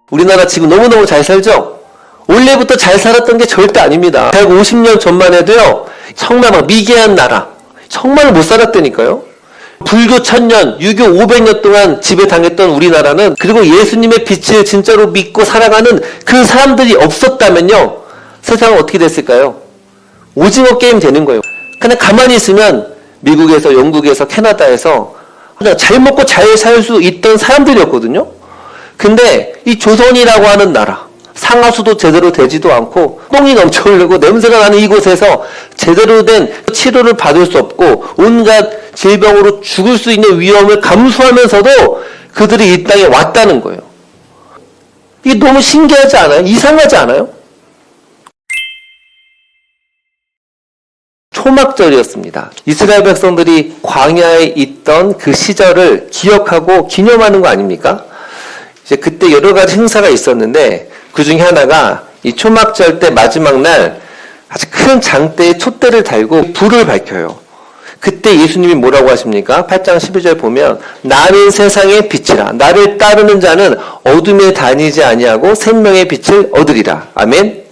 우리나라 지금 너무너무 잘 살죠? 원래부터 잘 살았던 게 절대 아닙니다. 150년 전만 해도요, 정말 막 미개한 나라, 정말 못 살았다니까요. 불교 1000년, 유교 500년 동안 지배당했던 우리나라는, 그리고 예수님의 빛을 진짜로 믿고 살아가는 그 사람들이 없었다면요, 세상은 어떻게 됐을까요? 오징어 게임 되는 거예요. 그냥 가만히 있으면 미국에서, 영국에서, 캐나다에서 그냥 잘 먹고 잘 살 수 있던 사람들이었거든요. 근데 이 조선이라고 하는 나라, 상하수도 제대로 되지도 않고 똥이 넘쳐 흐르고 냄새가 나는 이곳에서 제대로 된 치료를 받을 수 없고 온갖 질병으로 죽을 수 있는 위험을 감수하면서도 그들이 이 땅에 왔다는 거예요. 이게 너무 신기하지 않아요? 이상하지 않아요? 초막절이었습니다. 이스라엘 백성들이 광야에 있던 그 시절을 기억하고 기념하는 거 아닙니까? 이제 그때 여러 가지 행사가 있었는데 그 중에 하나가 이 초막절 때 마지막 날 아주 큰 장대에 촛대를 달고 불을 밝혀요. 그때 예수님이 뭐라고 하십니까? 8장 12절 보면 나는 세상의 빛이라 나를 따르는 자는 어둠에 다니지 아니하고 생명의 빛을 얻으리라. 아멘.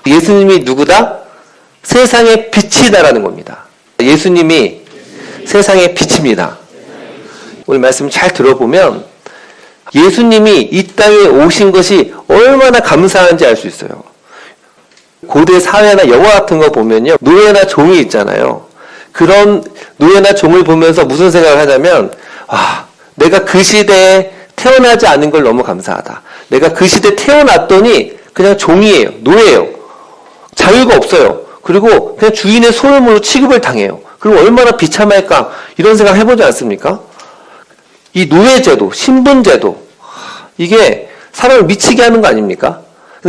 예수님이 누구다? 세상의 빛이다라는 겁니다. 예수님이 세상의 빛입니다. 오늘 말씀 잘 들어보면 예수님이 이 땅에 오신 것이 얼마나 감사한지 알 수 있어요. 고대 사회나 영화 같은 거 보면요, 노예나 종이 있잖아요. 그런 노예나 종을 보면서 무슨 생각을 하냐면, 내가 그 시대에 태어나지 않은 걸 너무 감사하다. 내가 그 시대에 태어났더니 그냥 종이에요. 노예예요. 자유가 없어요. 그리고 그냥 주인의 소유물로 취급을 당해요. 그리고 얼마나 비참할까, 이런 생각 해보지 않습니까? 이 노예제도, 신분제도, 이게 사람을 미치게 하는 거 아닙니까?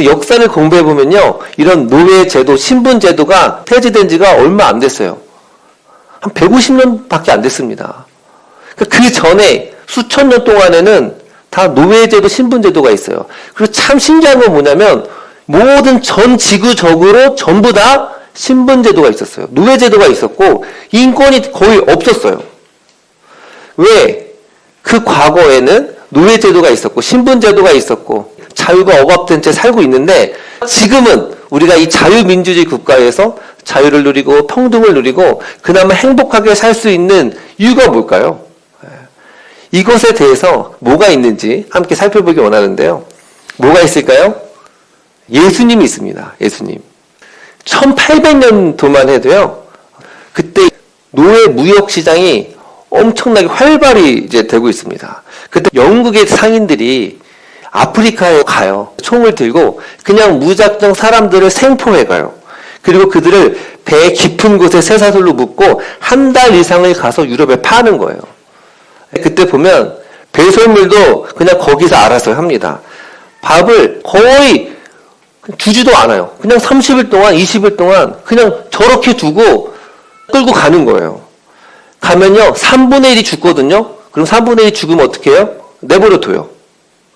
역사를 공부해보면요, 이런 노예제도, 신분제도가 폐지된 지가 얼마 안 됐어요. 한 150년밖에 안 됐습니다. 그 전에 수천 년 동안에는 다 노예제도, 신분제도가 있어요. 그리고 참 신기한 건 뭐냐면, 모든 전 지구적으로 전부 다 신분제도가 있었어요. 노예제도가 있었고, 인권이 거의 없었어요. 왜? 그 과거에는 노예제도가 있었고 신분제도가 있었고 자유가 억압된 채 살고 있는데, 지금은 우리가 이 자유민주주의 국가에서 자유를 누리고 평등을 누리고 그나마 행복하게 살 수 있는 이유가 뭘까요? 이것에 대해서 뭐가 있는지 함께 살펴보기 원하는데요. 뭐가 있을까요? 예수님이 있습니다. 예수님. 1800년도만 해도요, 그때 노예 무역 시장이 엄청나게 활발히 이제 되고 있습니다. 그때 영국의 상인들이 아프리카에 가요. 총을 들고 그냥 무작정 사람들을 생포해 가요. 그리고 그들을 배 깊은 곳에 쇠사슬로 묶고 한 달 이상을 가서 유럽에 파는 거예요. 그때 보면 배설물도 그냥 거기서 알아서 합니다. 밥을 거의 주지도 않아요. 그냥 30일 동안, 20일 동안 그냥 저렇게 두고 끌고 가는 거예요. 가면요, 3분의 1이 죽거든요? 그럼 3분의 1이 죽으면 어떻게 해요? 내버려 둬요.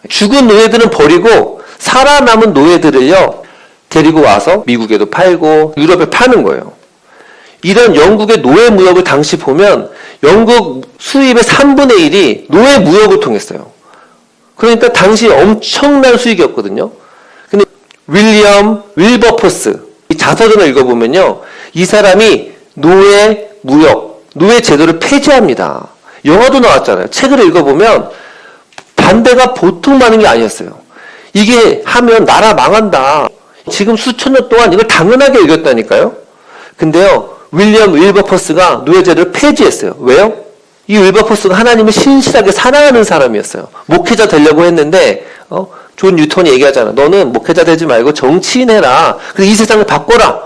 죽은 노예들은 버리고 살아남은 노예들을요, 데리고 와서 미국에도 팔고 유럽에 파는 거예요. 이런 영국의 노예 무역을 당시 보면 영국 수입의 3분의 1이 노예 무역을 통했어요. 그러니까 당시 엄청난 수익이었거든요. 근데 윌리엄 윌버포스, 이 자서전을 읽어보면요, 이 사람이 노예 무역, 노예 제도를 폐지합니다. 영화도 나왔잖아요. 책을 읽어보면 반대가 보통 많은 게 아니었어요. 이게 하면 나라 망한다. 지금 수천 년 동안 이걸 당연하게 읽었다니까요. 근데요, 윌리엄 윌버포스가 노예 제도를 폐지했어요. 왜요? 이 윌버포스가 하나님을 신실하게 사랑하는 사람이었어요. 목회자 되려고 했는데 존 뉴턴이 얘기하잖아. 너는 목회자 되지 말고 정치인 해라. 그래서 이 세상을 바꿔라.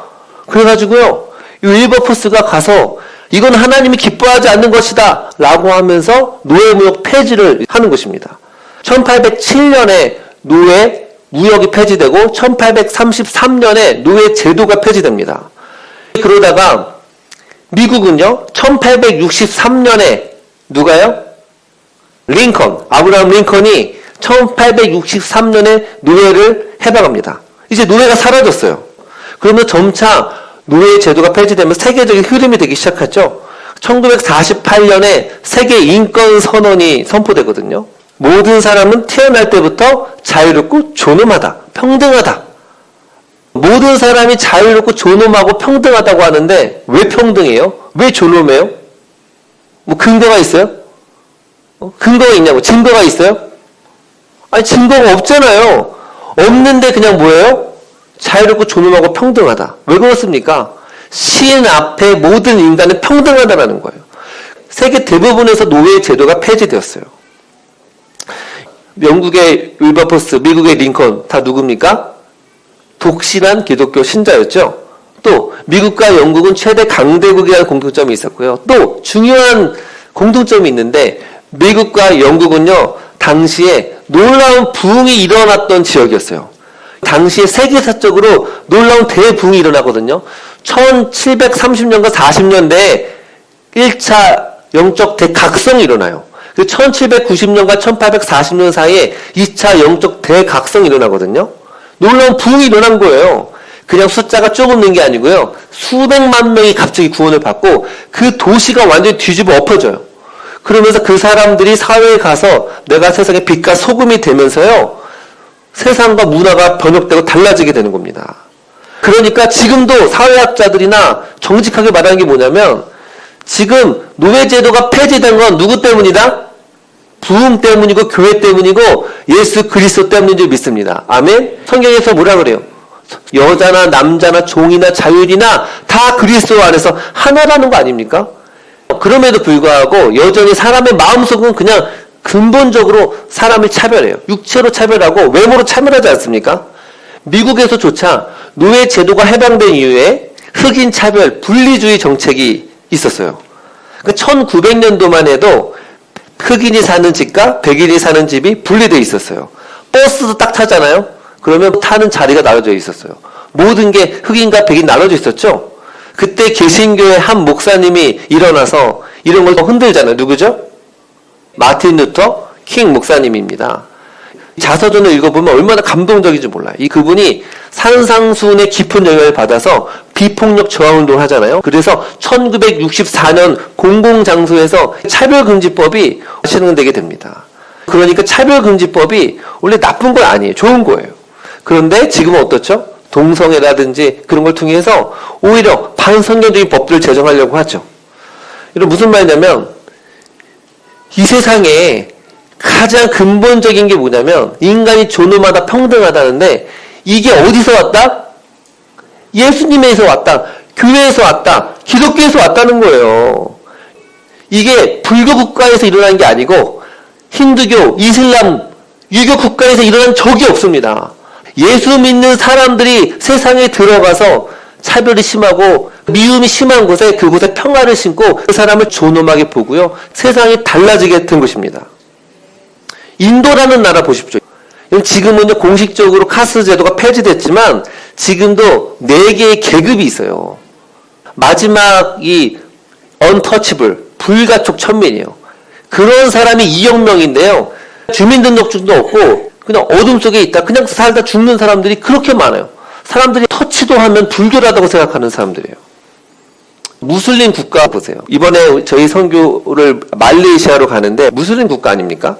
그래가지고요, 이 윌버포스가 가서 이건 하나님이 기뻐하지 않는 것이다 라고 하면서 노예무역 폐지를 하는 것입니다. 1807년에 노예 무역이 폐지되고 1833년에 노예 제도가 폐지됩니다. 그러다가 미국은요, 1863년에 누가요? 링컨, 아브라함 링컨이 1863년에 노예를 해방합니다. 이제 노예가 사라졌어요. 그러면 점차 노예 제도가 폐지되면서 세계적인 흐름이 되기 시작했죠. 1948년에 세계 인권 선언이 선포되거든요. 모든 사람은 태어날 때부터 자유롭고 존엄하다, 평등하다. 모든 사람이 자유롭고 존엄하고 평등하다고 하는데 왜 평등해요? 왜 존엄해요? 뭐 근거가 있어요? 근거가 있냐고? 증거가 있어요? 아니 증거가 없잖아요. 없는데 그냥 뭐예요? 자유롭고 존엄하고 평등하다. 왜 그렇습니까? 신 앞에 모든 인간은 평등하다라는 거예요. 세계 대부분에서 노예 제도가 폐지되었어요. 영국의 윌버포스, 미국의 링컨 다 누굽니까? 독실한 기독교 신자였죠. 또 미국과 영국은 최대 강대국이라는 공통점이 있었고요. 또 중요한 공통점이 있는데 미국과 영국은요. 당시에 놀라운 부흥이 일어났던 지역이었어요. 당시에 세계사적으로 놀라운 대부흥이 일어나거든요. 1730년과 40년대에 1차 영적 대각성이 일어나요. 그 1790년과 1840년 사이에 2차 영적 대각성이 일어나거든요. 놀라운 부흥이 일어난 거예요. 그냥 숫자가 조금 는 게 아니고요. 수백만 명이 갑자기 구원을 받고 그 도시가 완전히 뒤집어 엎어져요. 그러면서 그 사람들이 사회에 가서 내가 세상의 빛과 소금이 되면서요. 세상과 문화가 번역되고 달라지게 되는 겁니다. 그러니까 지금도 사회학자들이나 정직하게 말하는 게 뭐냐면 지금 노예제도가 폐지된 건 누구 때문이다? 부흥 때문이고 교회 때문이고 예수 그리스도 때문인 줄 믿습니다. 아멘? 성경에서 뭐라 그래요? 여자나 남자나 종이나 자율이나 다 그리스도 안에서 하나라는 거 아닙니까? 그럼에도 불구하고 여전히 사람의 마음속은 그냥 근본적으로 사람을 차별해요. 육체로 차별하고 외모로 차별하지 않습니까? 미국에서조차 노예 제도가 해방된 이후에 흑인 차별, 분리주의 정책이 있었어요. 1900년도만 해도 흑인이 사는 집과 백인이 사는 집이 분리되어 있었어요. 버스도 딱 타잖아요. 그러면 타는 자리가 나눠져 있었어요. 모든 게 흑인과 백인 나눠져 있었죠. 그때 개신교의 한 목사님이 일어나서 이런 걸 흔들잖아요. 누구죠? 마틴 루터 킹 목사님입니다. 자서전을 읽어보면 얼마나 감동적인지 몰라요. 그분이 산상수훈의 깊은 영향을 받아서 비폭력 저항운동을 하잖아요. 그래서 1964년 공공장소에서 차별금지법이 실행되게 됩니다. 그러니까 차별금지법이 원래 나쁜 건 아니에요. 좋은 거예요. 그런데 지금은 어떻죠? 동성애라든지 그런 걸 통해서 오히려 반성경적인 법들을 제정하려고 하죠. 이런 무슨 말이냐면 이 세상에 가장 근본적인 게 뭐냐면 인간이 존엄하다 평등하다는데 이게 어디서 왔다? 예수님에서 왔다. 교회에서 왔다. 기독교에서 왔다는 거예요. 이게 불교 국가에서 일어난 게 아니고 힌두교, 이슬람, 유교 국가에서 일어난 적이 없습니다. 예수 믿는 사람들이 세상에 들어가서 차별이 심하고 미움이 심한 곳에 그곳에 평화를 심고 그 사람을 존엄하게 보고요. 세상이 달라지게 된 것입니다. 인도라는 나라 보십시오. 지금은 공식적으로 카스트 제도가 폐지됐지만 지금도 4개의 계급이 있어요. 마지막이 untouchable, 불가촉 천민이에요. 그런 사람이 2억 명인데요. 주민등록증도 없고 그냥 어둠 속에 있다. 그냥 살다 죽는 사람들이 그렇게 많아요. 사람들이 터치도 하면 불교라고 생각하는 사람들이에요. 무슬림 국가 보세요. 이번에 저희 선교를 말레이시아로 가는데 무슬림 국가 아닙니까?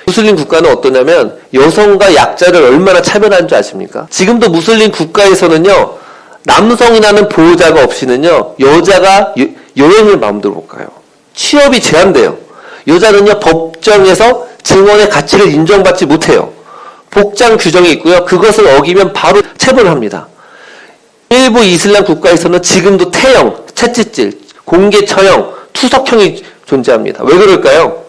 무슬림 국가는 어떠냐면 여성과 약자를 얼마나 차별하는 줄 아십니까? 지금도 무슬림 국가에서는요. 남성이라는 보호자가 없이는요. 여자가 여행을 마음대로 못 가요. 취업이 제한돼요. 여자는요. 법정에서 증언의 가치를 인정받지 못해요. 복장 규정이 있고요. 그것을 어기면 바로 체벌을 합니다. 일부 이슬람 국가에서는 지금도 태형, 채찍질, 공개 처형, 투석형이 존재합니다. 왜 그럴까요?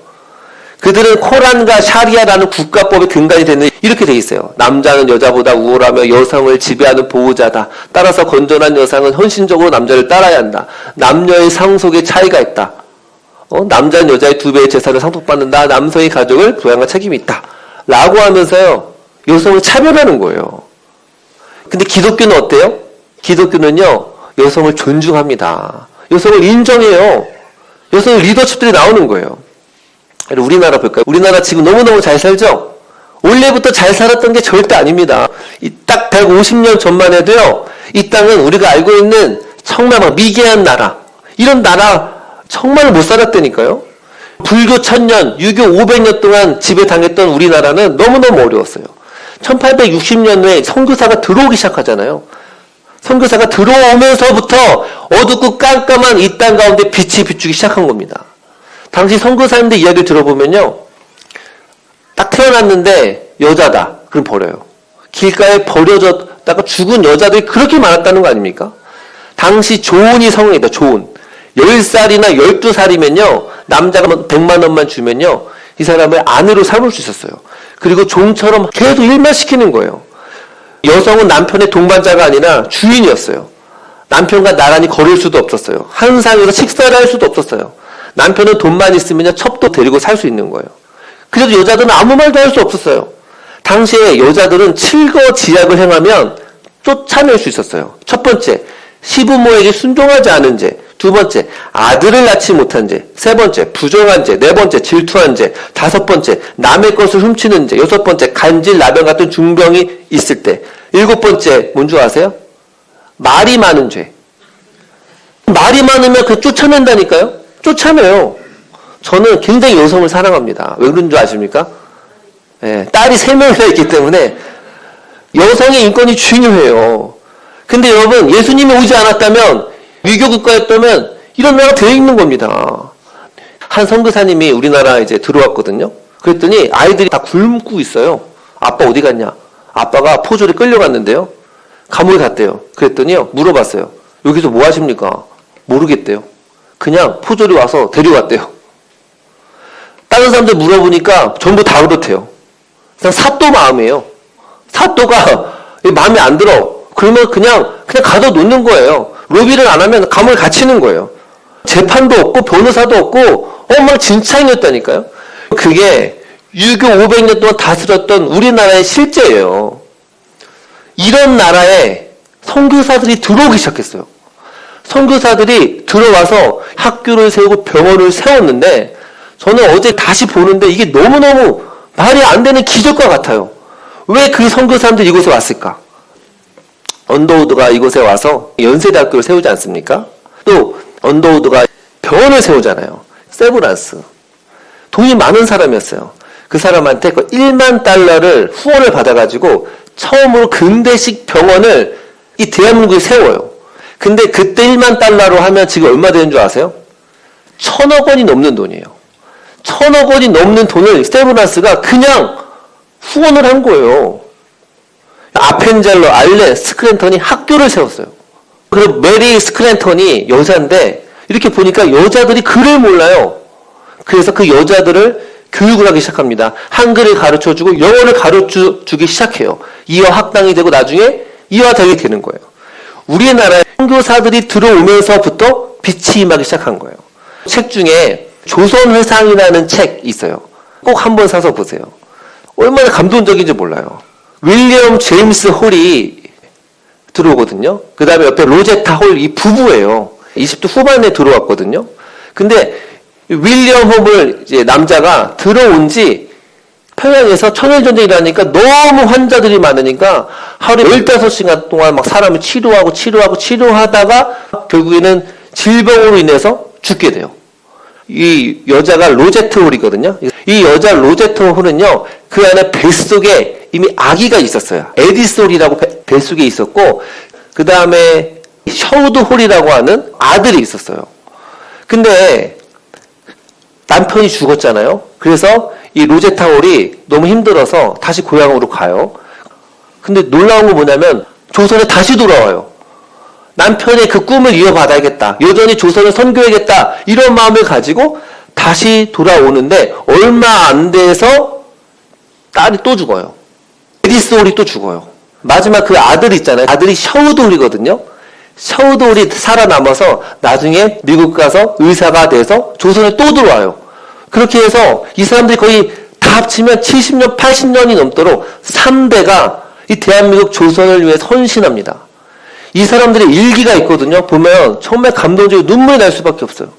그들은 코란과 샤리아라는 국가법의 근간이 되는 이렇게 돼 있어요. 남자는 여자보다 우월하며 여성을 지배하는 보호자다. 따라서 건전한 여성은 헌신적으로 남자를 따라야 한다. 남녀의 상속에 차이가 있다. 남자는 여자의 2배의 재산을 상속받는다. 남성의 가족을 부양할 책임이 있다. 라고 하면서요. 여성을 차별하는 거예요. 근데 기독교는 어때요? 기독교는요. 여성을 존중합니다. 여성을 인정해요. 여성의 리더십들이 나오는 거예요. 우리나라 볼까요? 우리나라 지금 너무너무 잘 살죠? 원래부터 잘 살았던 게 절대 아닙니다. 딱 150년 전만 해도요. 이 땅은 우리가 알고 있는 정말 막 미개한 나라. 이런 나라 정말 못 살았다니까요. 불교 1000년, 유교 500년 동안 지배당했던 우리나라는 너무너무 어려웠어요. 1860년에 선교사가 들어오기 시작하잖아요. 선교사가 들어오면서부터 어둡고 깜깜한 이 땅 가운데 빛이 비추기 시작한 겁니다. 당시 선교사님들 이야기를 들어보면요. 딱 태어났는데 여자다. 그럼 버려요. 길가에 버려졌다가 죽은 여자들이 그렇게 많았다는 거 아닙니까? 당시 조은이 성행이다. 조은. 10살이나 12살이면요. 남자가 100만 원만 주면요. 이 사람을 아내로 삼을 수 있었어요. 그리고 종처럼 계속 일만 시키는 거예요. 여성은 남편의 동반자가 아니라 주인이었어요. 남편과 나란히 걸을 수도 없었어요. 한 상에서 식사를 할 수도 없었어요. 남편은 돈만 있으면 첩도 데리고 살 수 있는 거예요. 그래도 여자들은 아무 말도 할 수 없었어요. 당시에 여자들은 칠거지약을 행하면 쫓아낼 수 있었어요. 첫 번째, 시부모에게 순종하지 않은 죄. 두 번째, 아들을 낳지 못한 죄. 세 번째, 부정한 죄. 네 번째, 질투한 죄. 다섯 번째, 남의 것을 훔치는 죄. 여섯 번째, 간질, 나병 같은 중병이 있을 때. 일곱 번째, 뭔 줄 아세요? 말이 많은 죄. 말이 많으면 그 쫓아낸다니까요? 쫓아내요. 저는 굉장히 여성을 사랑합니다. 왜 그런 줄 아십니까? 예, 딸이 3명이나 있기 때문에 여성의 인권이 중요해요. 근데 여러분, 예수님이 오지 않았다면, 위교국가였다면 이런 나라가 되어 있는 겁니다. 한 선교사님이 우리나라 이제 들어왔거든요. 그랬더니 아이들이 다 굶고 있어요. 아빠 어디 갔냐? 아빠가 포졸에 끌려갔는데요. 감옥에 갔대요. 그랬더니요, 물어봤어요. 여기서 뭐 하십니까? 모르겠대요. 그냥 포졸이 와서 데려갔대요. 다른 사람들 물어보니까 전부 다 그렇대요. 그냥 사또 마음이에요. 사또가 마음에 안 들어. 그러면 그냥 가둬 놓는 거예요. 로비를 안 하면 감옥에 갇히는 거예요. 재판도 없고 변호사도 없고 엉망진창이었다니까요. 그게 유교 500년 동안 다스렸던 우리나라의 실제예요. 이런 나라에 선교사들이 들어오기 시작했어요. 선교사들이 들어와서 학교를 세우고 병원을 세웠는데 저는 어제 다시 보는데 이게 너무너무 말이 안 되는 기적과 같아요. 왜 그 선교사람들이 이곳에 왔을까? 언더우드가 이곳에 와서 연세대학교를 세우지 않습니까? 또 언더우드가 병원을 세우잖아요. 세브란스. 돈이 많은 사람이었어요. 그 사람한테 그 1만 달러를 후원을 받아가지고 처음으로 근대식 병원을 이 대한민국에 세워요. 근데 그때 1만 달러로 하면 지금 얼마 되는 줄 아세요? 1000억 원이 넘는 돈이에요. 1000억 원이 넘는 돈을 세브란스가 그냥 후원을 한 거예요. 아펜젤러, 알렌, 스크랜턴이 학교를 세웠어요. 그리고 메리 스크랜턴이 여자인데 이렇게 보니까 여자들이 글을 몰라요. 그래서 그 여자들을 교육을 하기 시작합니다. 한글을 가르쳐주고 영어를 가르쳐주기 시작해요. 이화 학당이 되고 나중에 이화대학이 되는 거예요. 우리나라에 선교사들이 들어오면서부터 빛이 임하기 시작한 거예요. 책 중에 조선회상이라는 책 있어요. 꼭 한번 사서 보세요. 얼마나 감동적인지 몰라요. 윌리엄 제임스 홀이 들어오거든요. 그 다음에 옆에 로제타 홀, 이 부부예요. 20대 후반에 들어왔거든요. 근데 윌리엄 홀 이제 남자가 들어온 지 평양에서 청일전쟁이 일어나니까 너무 환자들이 많으니까 하루에 15시간 동안 막 사람을 치료하다가 결국에는 질병으로 인해서 죽게 돼요. 이 여자가 로제트 홀이거든요. 이 여자 로제트 홀은요, 그 안에 뱃속에 이미 아기가 있었어요. 에디스 홀이라고 뱃속에 있었고, 그 다음에 셔우드 홀이라고 하는 아들이 있었어요. 근데 남편이 죽었잖아요. 그래서 이 로제타 홀이 너무 힘들어서 다시 고향으로 가요. 근데 놀라운 건 뭐냐면 조선에 다시 돌아와요. 남편의 그 꿈을 이어받아야겠다. 여전히 조선을 선교해야겠다. 이런 마음을 가지고 다시 돌아오는데 얼마 안 돼서 딸이 또 죽어요. 에디스 홀이 또 죽어요. 마지막 그 아들 있잖아요. 아들이 셔우드 홀이거든요. 셔우드 홀이 살아남아서 나중에 미국 가서 의사가 돼서 조선에 또 들어와요. 그렇게 해서 이 사람들이 거의 다 합치면 70년, 80년이 넘도록 3대가 이 대한민국 조선을 위해 헌신합니다. 이 사람들의 일기가 있거든요. 보면 정말 감동적이고 눈물이 날 수밖에 없어요.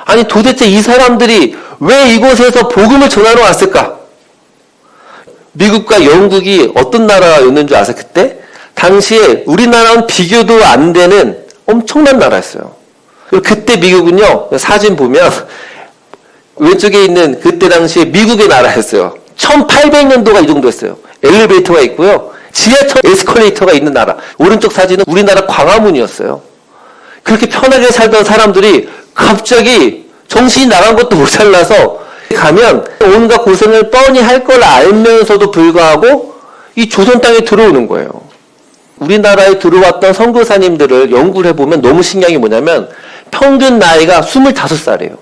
아니 도대체 이 사람들이 왜 이곳에서 복음을 전하러 왔을까? 미국과 영국이 어떤 나라였는 줄 아세요? 그때? 당시에 우리나라는 비교도 안 되는 엄청난 나라였어요. 그때 미국은요, 사진 보면 왼쪽에 있는 그때 당시에 미국의 나라였어요. 1800년도가 이 정도였어요. 엘리베이터가 있고요. 지하철 에스컬레이터가 있는 나라. 오른쪽 사진은 우리나라 광화문이었어요. 그렇게 편하게 살던 사람들이 갑자기 정신이 나간 것도 모자라서 가면 온갖 고생을 뻔히 할 걸 알면서도 불구하고 이 조선 땅에 들어오는 거예요. 우리나라에 들어왔던 선교사님들을 연구를 해보면 너무 신기한 게 뭐냐면 평균 나이가 25살이에요.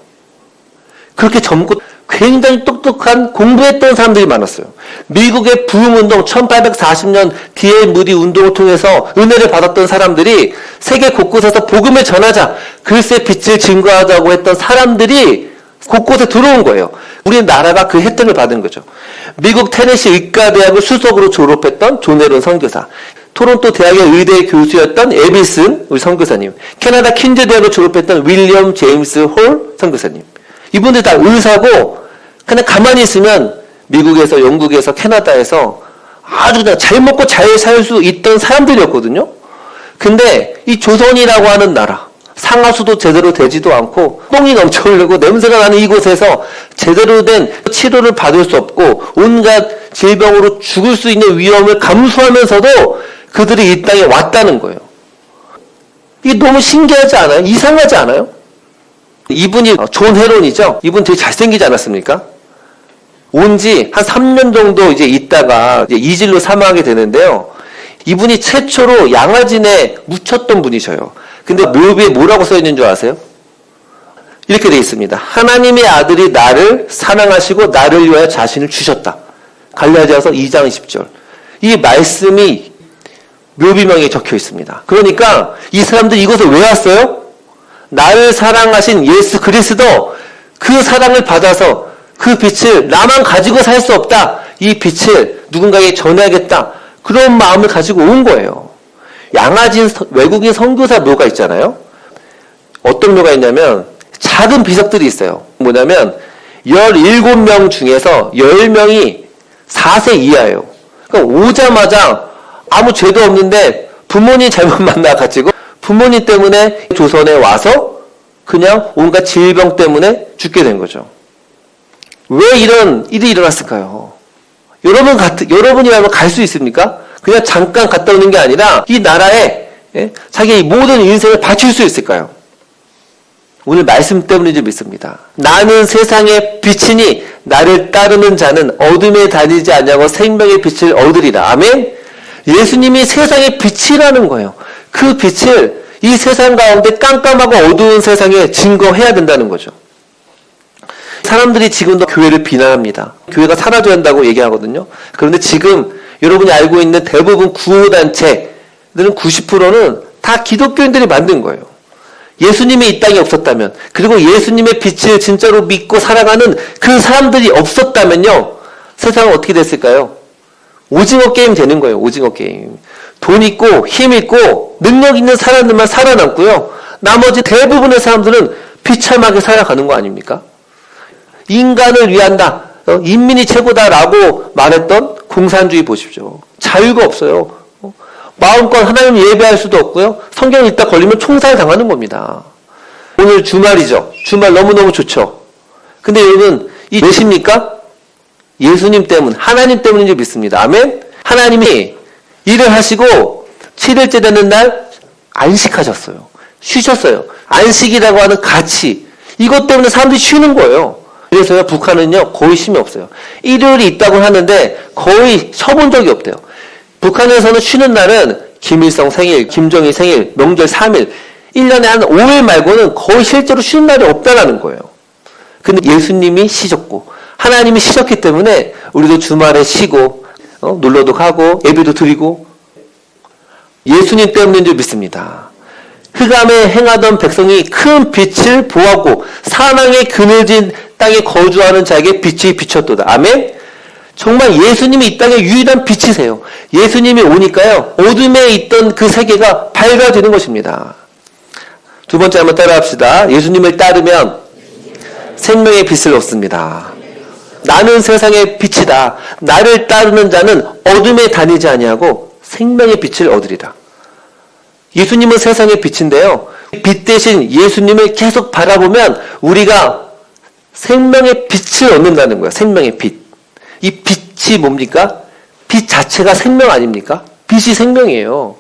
그렇게 젊고 굉장히 똑똑한 공부했던 사람들이 많았어요. 미국의 부흥운동 1840년 D.L. 무디 운동을 통해서 은혜를 받았던 사람들이 세계 곳곳에서 복음을 전하자 글쎄 빛을 증거하자고 했던 사람들이 곳곳에 들어온 거예요. 우리나라가 그 혜택을 받은 거죠. 미국 테네시 의과대학을 수석으로 졸업했던 존 에런 선교사, 토론토 대학의 의대 교수였던 에비슨 우리 선교사님, 캐나다 퀸즈 대학을 졸업했던 윌리엄 제임스 홀 선교사님, 이분들 다 의사고 그냥 가만히 있으면 미국에서 영국에서 캐나다에서 아주 그냥 잘 먹고 잘 살 수 있던 사람들이었거든요. 근데 이 조선이라고 하는 나라, 상하수도 제대로 되지도 않고 똥이 넘쳐 흐르고 냄새가 나는 이곳에서 제대로 된 치료를 받을 수 없고 온갖 질병으로 죽을 수 있는 위험을 감수하면서도 그들이 이 땅에 왔다는 거예요. 이게 너무 신기하지 않아요? 이상하지 않아요? 이분이 존 헤론이죠. 이분 되게 잘생기지 않았습니까? 온 지 한 3년 정도 이제 있다가 이제 이질로 사망하게 되는데요. 이분이 최초로 양화진에 묻혔던 분이셔요. 근데 묘비에 뭐라고 써 있는 줄 아세요? 이렇게 되어 있습니다. 하나님의 아들이 나를 사랑하시고 나를 위하여 자신을 주셨다. 갈라디아서 2장 10절. 이 말씀이 묘비명에 적혀 있습니다. 그러니까 이 사람들이 이곳에 왜 왔어요? 나를 사랑하신 예수 그리스도, 그 사랑을 받아서 그 빛을 나만 가지고 살 수 없다. 이 빛을 누군가에게 전해야겠다. 그런 마음을 가지고 온 거예요. 양화진 외국인 선교사 묘가 있잖아요. 어떤 묘가 있냐면 작은 비석들이 있어요. 뭐냐면 17명 중에서 10명이 4세 이하예요. 그러니까 오자마자 아무 죄도 없는데 부모님 잘못 만나가지고 부모님 때문에 조선에 와서 그냥 온갖 질병 때문에 죽게 된 거죠. 왜 이런 일이 일어났을까요? 여러분이라면 갈 수 있습니까? 그냥 잠깐 갔다 오는 게 아니라 이 나라에 자기의 모든 인생을 바칠 수 있을까요? 오늘 말씀 때문인지 믿습니다. 나는 세상의 빛이니 나를 따르는 자는 어둠에 다니지 않냐고 생명의 빛을 얻으리라. 아멘? 예수님이 세상의 빛이라는 거예요. 그 빛을 이 세상 가운데 깜깜하고 어두운 세상에 증거해야 된다는 거죠. 사람들이 지금도 교회를 비난합니다. 교회가 사라져야 한다고 얘기하거든요. 그런데 지금 여러분이 알고 있는 대부분 구호단체들은 90%는 다 기독교인들이 만든 거예요. 예수님이 이 땅에 없었다면, 그리고 예수님의 빛을 진짜로 믿고 살아가는 그 사람들이 없었다면요, 세상은 어떻게 됐을까요? 오징어 게임 되는 거예요. 오징어 게임. 돈 있고 힘 있고 능력 있는 사람들만 살아남고요, 나머지 대부분의 사람들은 비참하게 살아가는 거 아닙니까? 인간을 위한다, 인민이 최고다라고 말했던 공산주의 보십시오. 자유가 없어요. 마음껏 하나님 예배할 수도 없고요, 성경 읽다 걸리면 총살 당하는 겁니다. 오늘 주말이죠. 주말 너무너무 좋죠. 근데 여러분, 이 몇입니까? 예수님 때문, 하나님 때문인 줄 믿습니다. 아멘? 하나님이 일을 하시고 7일째 되는 날 안식하셨어요. 쉬셨어요. 안식이라고 하는 가치, 이것 때문에 사람들이 쉬는 거예요. 그래서요, 북한은요 거의 쉼이 없어요. 일요일이 있다고 하는데 거의 쉬어본 적이 없대요. 북한에서는 쉬는 날은 김일성 생일, 김정일 생일, 명절 3일, 1년에 한 5일 말고는 거의 실제로 쉬는 날이 없다라는 거예요. 근데 예수님이 쉬셨고 하나님이 쉬셨기 때문에 우리도 주말에 쉬고 놀러도 가고 예배도 드리고, 예수님 때문인 줄 믿습니다. 흑암에 행하던 백성이 큰 빛을 보았고 사망의 그늘진 땅에 거주하는 자에게 빛이 비쳤도다. 아멘? 정말 예수님이 이 땅의 유일한 빛이세요. 예수님이 오니까요, 어둠에 있던 그 세계가 밝아지는 것입니다. 두 번째 한번 따라합시다. 예수님을 따르면 생명의 빛을 얻습니다. 나는 세상의 빛이다. 나를 따르는 자는 어둠에 다니지 아니하고 생명의 빛을 얻으리라. 예수님은 세상의 빛인데요, 빛 대신 예수님을 계속 바라보면 우리가 생명의 빛을 얻는다는 거예요. 생명의 빛. 이 빛이 뭡니까? 빛 자체가 생명 아닙니까? 빛이 생명이에요.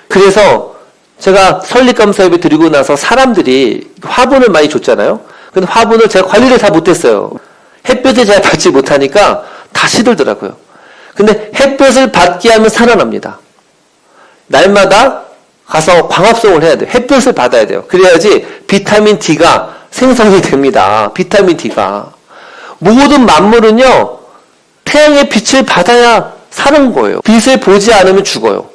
그래서 제가 설립감사 예배 드리고 나서 사람들이 화분을 많이 줬잖아요. 근데 화분을 제가 관리를 다 못했어요. 햇볕을 잘 받지 못하니까 다 시들더라고요. 근데 햇볕을 받게 하면 살아납니다. 날마다 가서 광합성을 해야 돼요. 햇볕을 받아야 돼요. 그래야지 비타민 D가 생성이 됩니다. 비타민 D가. 모든 만물은요, 태양의 빛을 받아야 사는 거예요. 빛을 보지 않으면 죽어요.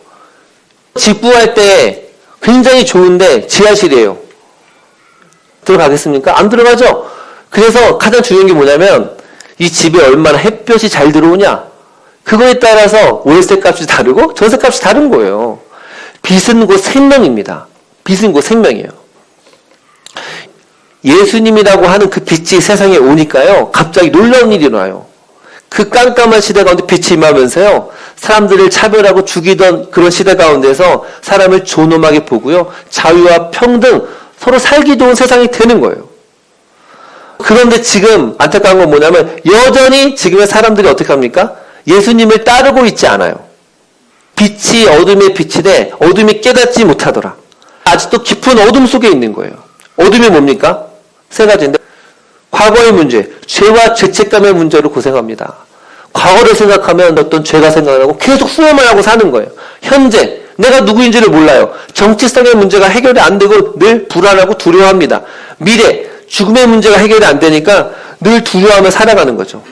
직구할 때 굉장히 좋은데 지하실이에요. 들어가겠습니까? 안 들어가죠? 그래서 가장 중요한 게 뭐냐면 이 집에 얼마나 햇볕이 잘 들어오냐, 그거에 따라서 월세 값이 다르고 전세 값이 다른 거예요. 빛은 곧 생명입니다. 빛은 곧 생명이에요. 예수님이라고 하는 그 빛이 세상에 오니까요, 갑자기 놀라운 일이 일어나요. 그 깜깜한 시대 가운데 빛이 임하면서요, 사람들을 차별하고 죽이던 그런 시대 가운데서 사람을 존엄하게 보고요, 자유와 평등, 서로 살기 좋은 세상이 되는 거예요. 그런데 지금 안타까운 건 뭐냐면 여전히 지금의 사람들이 어떻게 합니까? 예수님을 따르고 있지 않아요. 빛이 어둠의 빛이되 어둠이 깨닫지 못하더라. 아직도 깊은 어둠 속에 있는 거예요. 어둠이 뭡니까? 세 가지인데, 과거의 문제, 죄와 죄책감의 문제로 고생합니다. 과거를 생각하면 어떤 죄가 생각나고 계속 후회만 하고 사는 거예요. 현재 내가 누구인지를 몰라요. 정치성의 문제가 해결이 안 되고 늘 불안하고 두려워합니다. 미래, 죽음의 문제가 해결이 안 되니까 늘 두려워하며 살아가는 거죠.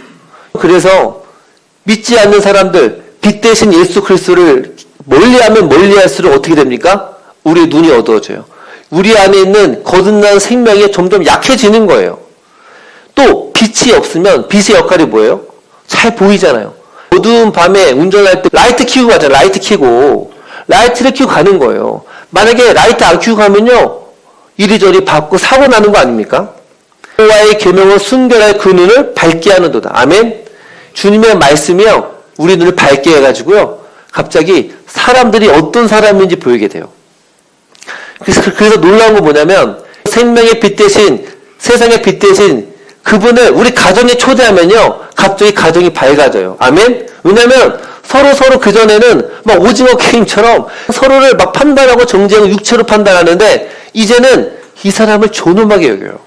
그래서 믿지 않는 사람들, 빛 대신 예수 그리스도를 멀리하면 멀리할수록 어떻게 됩니까? 우리의 눈이 어두워져요. 우리 안에 있는 거듭난 생명이 점점 약해지는 거예요. 또 빛이 없으면 빛의 역할이 뭐예요? 잘 보이잖아요. 어두운 밤에 운전할 때 라이트 켜고 가잖아요. 라이트 켜고. 라이트를 켜고 가는 거예요. 만약에 라이트 안 켜고 가면요, 이리저리 밟고 사고 나는 거 아닙니까? 여호와의 계명을 순결하여 그 눈을 밝게 하는도다. 아멘. 주님의 말씀이요, 우리 눈을 밝게 해가지고요, 갑자기 사람들이 어떤 사람인지 보이게 돼요. 그래서 놀라운 건 뭐냐면, 생명의 빛 대신, 세상의 빛 대신 그분을 우리 가정에 초대하면요, 갑자기 가정이 밝아져요. 아멘. 왜냐면 서로 그전에는 막 오징어 게임처럼 서로를 막 판단하고 정죄하고 육체로 판단하는데, 이제는 이 사람을 존엄하게 여겨요.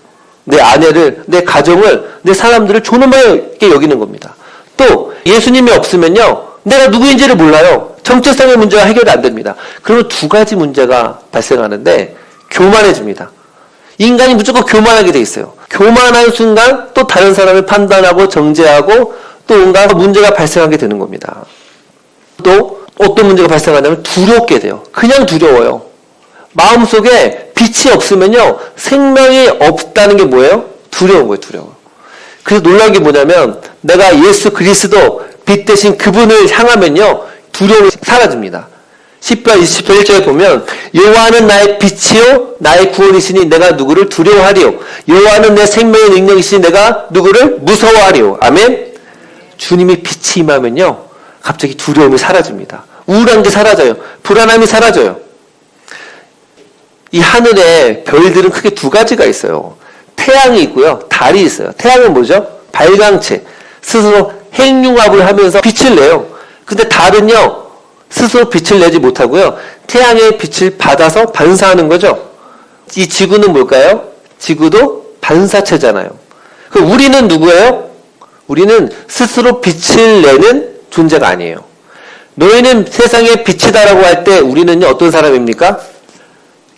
내 아내를, 내 가정을, 내 사람들을 존엄하게 여기는 겁니다. 또 예수님이 없으면요, 내가 누구인지를 몰라요. 정체성의 문제가 해결이 안 됩니다. 그러면 두 가지 문제가 발생하는데, 교만해집니다. 인간이 무조건 교만하게 돼 있어요. 교만한 순간 또 다른 사람을 판단하고 정죄하고 또 온갖 문제가 발생하게 되는 겁니다. 또 어떤 문제가 발생하냐면 두렵게 돼요. 그냥 두려워요. 마음속에 빛이 없으면요, 생명이 없다는 게 뭐예요? 두려운 거예요. 두려워. 그래서 놀라운 게 뭐냐면, 내가 예수 그리스도 빛 대신 그분을 향하면요, 두려움이 사라집니다. 10편 21절에 보면, 여호와는 나의 빛이요 나의 구원이시니 내가 누구를 두려워하리요. 여호와는 내 생명의 능력이시니 내가 누구를 무서워하리요. 아멘. 주님이 빛이 임하면요, 갑자기 두려움이 사라집니다. 우울한 게 사라져요. 불안함이 사라져요. 이 하늘에 별들은 크게 두 가지가 있어요. 태양이 있고요, 달이 있어요. 태양은 뭐죠? 발광체. 스스로 핵융합을 하면서 빛을 내요. 근데 달은요, 스스로 빛을 내지 못하고요, 태양의 빛을 받아서 반사하는 거죠. 이 지구는 뭘까요? 지구도 반사체잖아요. 그럼 우리는 누구예요? 우리는 스스로 빛을 내는 존재가 아니에요. 너희는 세상의 빛이다라고 할 때 우리는요, 어떤 사람입니까?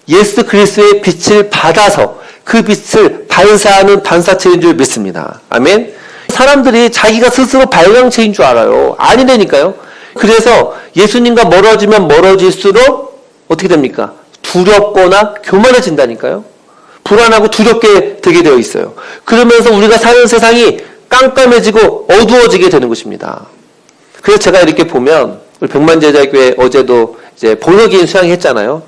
예수 그리스도의 빛을 받아서 그 빛을 반사하는 반사체인 줄 믿습니다. 아멘. 사람들이 자기가 스스로 발광체인 줄 알아요. 아니라니까요. 그래서 예수님과 멀어지면 멀어질수록 어떻게 됩니까? 두렵거나 교만해진다니까요. 불안하고 두렵게 되게 되어 있어요. 그러면서 우리가 사는 세상이 깜깜해지고 어두워지게 되는 것입니다. 그래서 제가 이렇게 보면, 우리 백만제자교회 어제도 이제 번역인 수양했잖아요.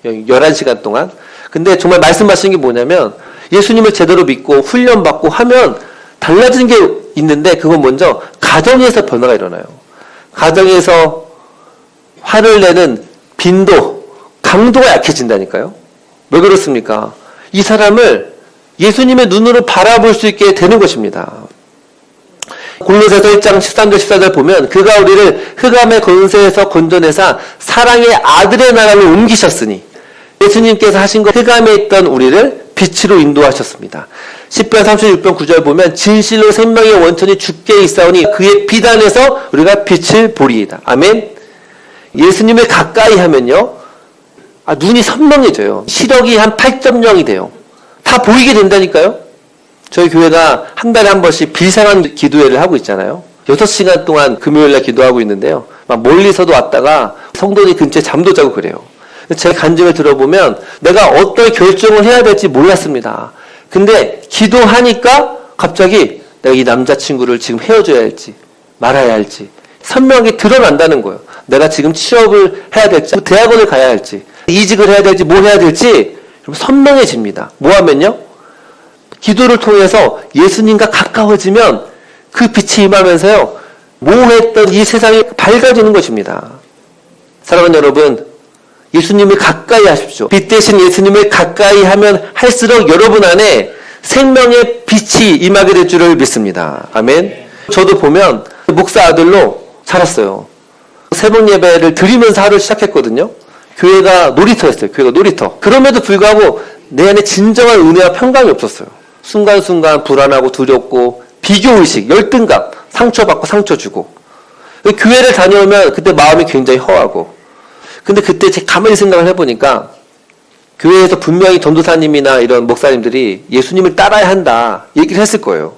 11시간 동안. 근데 정말 말씀하시는 게 뭐냐면, 예수님을 제대로 믿고 훈련받고 하면 달라지는 게 있는데, 그건 먼저 가정에서 변화가 일어나요. 가정에서 화를 내는 빈도, 강도가 약해진다니까요. 왜 그렇습니까? 이 사람을 예수님의 눈으로 바라볼 수 있게 되는 것입니다. 골로새서 1장 13절 14절 보면 그가 우리를 흑암의 권세에서 건져내사 사랑의 아들의 나라로 옮기셨으니 예수님께서 하신 것 흑암에 있던 우리를 빛으로 인도하셨습니다. 10편 36편 9절 보면 진실로 생명의 원천이 주께 있사오니 그의 빛 안에서 우리가 빛을 보리이다. 아멘. 예수님을 가까이 하면요, 눈이 선명해져요. 시력이 한 8.0이 돼요. 다 보이게 된다니까요. 저희 교회가 한 달에 한 번씩 비상한 기도회를 하고 있잖아요. 6시간 동안 금요일날 기도하고 있는데요. 막 멀리서도 왔다가 성도님 근처에 잠도 자고 그래요. 제 간증을 들어보면 내가 어떤 결정을 해야 될지 몰랐습니다. 근데 기도하니까 갑자기 내가 이 남자친구를 지금 헤어져야 할지 말아야 할지 선명하게 드러난다는 거예요. 내가 지금 취업을 해야 될지 대학원을 가야 할지 이직을 해야 될지 뭘 해야 될지 선명해집니다. 뭐 하면요? 기도를 통해서 예수님과 가까워지면 그 빛이 임하면서요, 모호했던 이 세상이 밝아지는 것입니다. 사랑하는 여러분, 예수님을 가까이 하십시오. 빛 대신 예수님을 가까이 하면 할수록 여러분 안에 생명의 빛이 임하게 될 줄을 믿습니다. 아멘. 저도 보면 목사 아들로 자랐어요. 새벽 예배를 드리면서 하루를 시작했거든요. 교회가 놀이터였어요. 교회가 놀이터. 그럼에도 불구하고 내 안에 진정한 은혜와 평강이 없었어요. 순간순간 불안하고 두렵고 비교의식, 열등감, 상처받고 상처 주고. 교회를 다녀오면 그때 마음이 굉장히 허하고. 근데 그때 제가 가만히 생각을 해보니까 교회에서 분명히 전도사님이나 이런 목사님들이 예수님을 따라야 한다 얘기를 했을 거예요.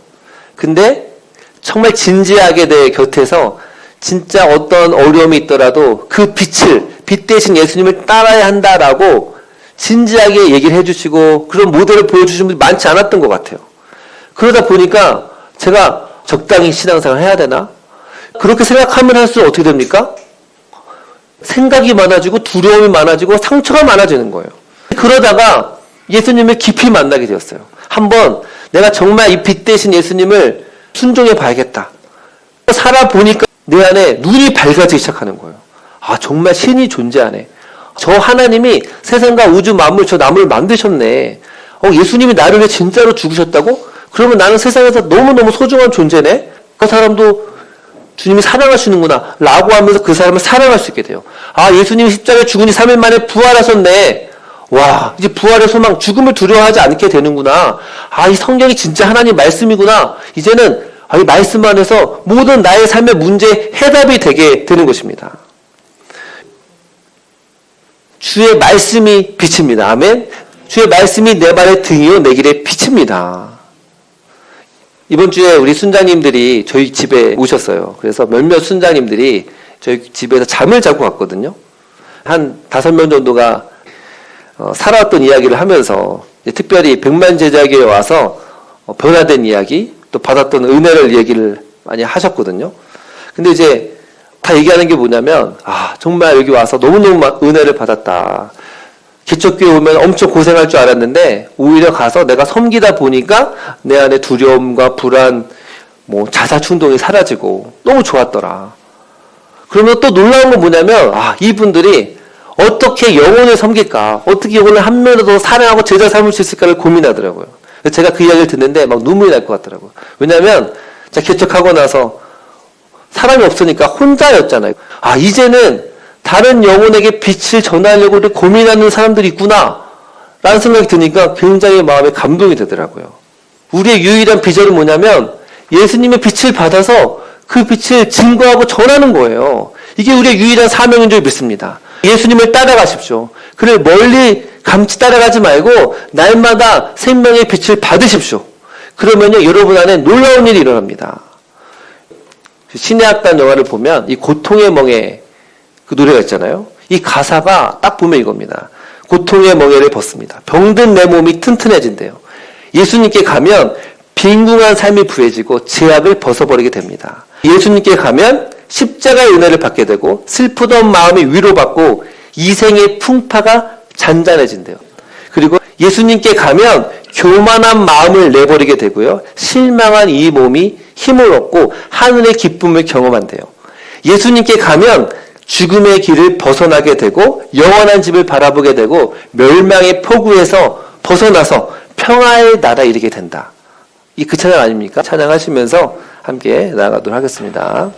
근데 정말 진지하게 내 곁에서 진짜 어떤 어려움이 있더라도 그 빛 대신 예수님을 따라야 한다라고 진지하게 얘기를 해주시고 그런 모델을 보여주신 분이 많지 않았던 것 같아요. 그러다 보니까 제가 적당히 신앙생활을 해야 되나? 그렇게 생각하면 할수록 어떻게 됩니까? 생각이 많아지고 두려움이 많아지고 상처가 많아지는 거예요. 그러다가 예수님을 깊이 만나게 되었어요. 한번 내가 정말 이 빛 대신 예수님을 순종해 봐야겠다. 살아보니까 내 안에 눈이 밝아지기 시작하는 거예요. 아, 정말 신이 존재하네. 저 하나님이 세상과 우주 만물 저 나무를 만드셨네. 예수님이 나를 위해 진짜로 죽으셨다고? 그러면 나는 세상에서 너무너무 소중한 존재네? 그 사람도 주님이 사랑하시는구나 라고 하면서 그 사람을 사랑할 수 있게 돼요. 아, 예수님이 십자가에 죽으니 3일 만에 부활하셨네. 와, 이제 부활의 소망, 죽음을 두려워하지 않게 되는구나. 아, 이 성경이 진짜 하나님 말씀이구나. 이제는 이 말씀 안에서 모든 나의 삶의 문제에 해답이 되게 되는 것입니다. 주의 말씀이 빛입니다. 아멘. 주의 말씀이 내 발의 등이요 내 길의 빛입니다. 이번 주에 우리 순자님들이 저희 집에 오셨어요. 그래서 몇몇 순자님들이 저희 집에서 잠을 자고 갔거든요. 한 5명 정도가 살아왔던 이야기를 하면서 특별히 백만제자교에 와서 변화된 이야기, 또 받았던 은혜를 얘기를 많이 하셨거든요. 근데 이제 다 얘기하는 게 뭐냐면, 정말 여기 와서 너무너무 은혜를 받았다. 기초교회 오면 엄청 고생할 줄 알았는데 오히려 가서 내가 섬기다 보니까 내 안에 두려움과 불안, 자살 충동이 사라지고 너무 좋았더라. 그러면 또 놀라운 건 뭐냐면 이분들이 어떻게 영혼을 섬길까, 어떻게 영혼을 한 명이라도 사랑하고 제자 삼을 수 있을까를 고민하더라고요. 제가 그 이야기를 듣는데 막 눈물이 날 것 같더라고요. 왜냐하면 제가 개척하고 나서 사람이 없으니까 혼자였잖아요. 이제는 다른 영혼에게 빛을 전하려고 고민하는 사람들이 있구나 라는 생각이 드니까 굉장히 마음에 감동이 되더라고요. 우리의 유일한 비전은 뭐냐면 예수님의 빛을 받아서 그 빛을 증거하고 전하는 거예요. 이게 우리의 유일한 사명인 줄 믿습니다. 예수님을 따라가십시오. 그를 멀리 감치 따라가지 말고 날마다 생명의 빛을 받으십시오. 그러면요, 여러분 안에 놀라운 일이 일어납니다. 신의 악단 영화를 보면 이 고통의 멍에 그 노래가 있잖아요. 이 가사가 딱 보면 이겁니다. 고통의 멍에를 벗습니다. 병든 내 몸이 튼튼해진대요. 예수님께 가면 빈궁한 삶이 부해지고 죄악을 벗어버리게 됩니다. 예수님께 가면 십자가의 은혜를 받게 되고 슬프던 마음이 위로받고 이생의 풍파가 잔잔해진대요. 그리고 예수님께 가면 교만한 마음을 내버리게 되고요. 실망한 이 몸이 힘을 얻고 하늘의 기쁨을 경험한대요. 예수님께 가면 죽음의 길을 벗어나게 되고 영원한 집을 바라보게 되고 멸망의 포구에서 벗어나서 평화의 나라 이르게 된다. 이 그 찬양 아닙니까? 찬양하시면서 함께 나아가도록 하겠습니다.